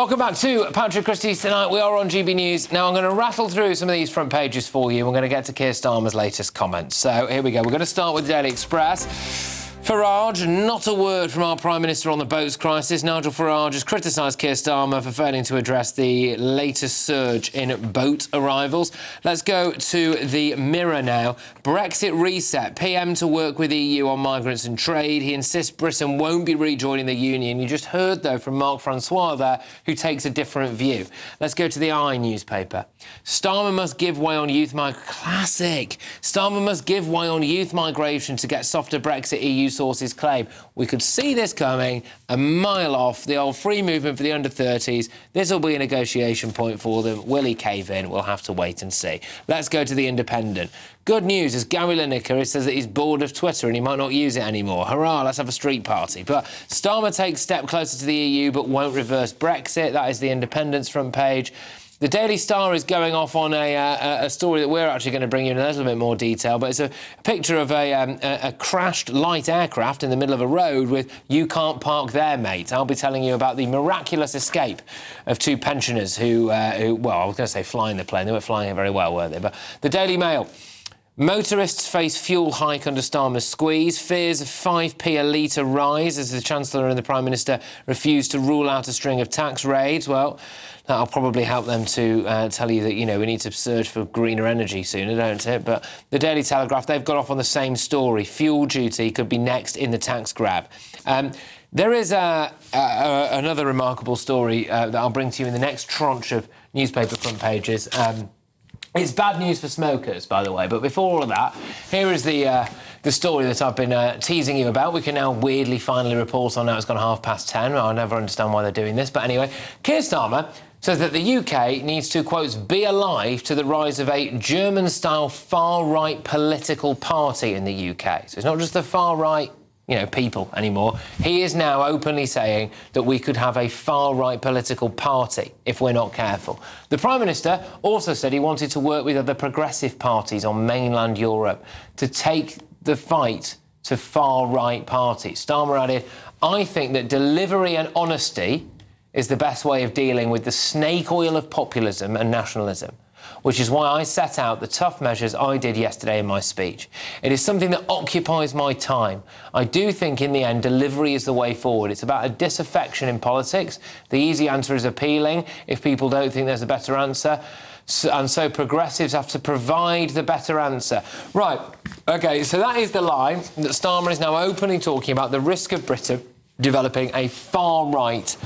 Welcome back to Patrick Christys Tonight. We are on GB News. Now, I'm going to rattle through some of these front pages for you. We're going to get to Keir Starmer's latest comments. So, here we go. We're going to start with the Daily Express. Farage, not a word from our Prime Minister on the boats crisis. Nigel Farage has criticised Keir Starmer for failing to address the latest surge in boat arrivals. Let's go to the Mirror now. Brexit reset. PM to work with EU on migrants and trade. He insists Britain won't be rejoining the Union. You just heard, though, from Mark Francois there, who takes a different view. Let's go to the I newspaper. Starmer must give way on youth migration. Classic. Starmer must give way on youth migration to get softer Brexit, EU sources claim. We could see this coming a mile off. The old free movement for the under-30s. This will be a negotiation point for them. Will he cave in? We'll have to wait and see. Let's go to the Independent. Good news, as Gary Lineker says that he's bored of Twitter and he might not use it anymore. Hurrah, let's have a street party. But Starmer takes a step closer to the EU but won't reverse Brexit. That is the Independent's front page. The Daily Star is going off on a story that we're actually going to bring you in a little bit more detail, but it's a picture of a crashed light aircraft in the middle of a road with "You can't park there, mate." I'll be telling you about the miraculous escape of two pensioners who well, I was going to say flying the plane. They weren't flying it very well, were they? But the Daily Mail. Motorists face fuel hike under Starmer's squeeze. Fears of 5p a litre rise as the Chancellor and the Prime Minister refuse to rule out a string of tax raids. Well, that'll probably help them to tell you that, you know, we need to surge for greener energy sooner, don't it? But the Daily Telegraph, they've got off on the same story. Fuel duty could be next in the tax grab. There is another remarkable story that I'll bring to you in the next tranche of newspaper front pages. It's bad news for smokers, by the way, but before all of that, here is the story that I've been teasing you about. We can now weirdly finally report on now it's gone 10:30. I never understand why they're doing this, but anyway, Keir Starmer says that the UK needs to, quote, be alive to the rise of a German-style far-right political party in the UK. So it's not just the far-right, you know, people anymore. He is now openly saying that we could have a far-right political party if we're not careful. The Prime Minister also said he wanted to work with other progressive parties on mainland Europe to take the fight to far-right parties. Starmer added, "I think that delivery and honesty is the best way of dealing with the snake oil of populism and nationalism, which is why I set out the tough measures I did yesterday in my speech. It is something that occupies my time. I do think, in the end, delivery is the way forward. It's about a disaffection in politics. The easy answer is appealing if people don't think there's a better answer. And so progressives have to provide the better answer." Right, OK, so that is the line that Starmer is now openly talking about, the risk of Britain developing a far-right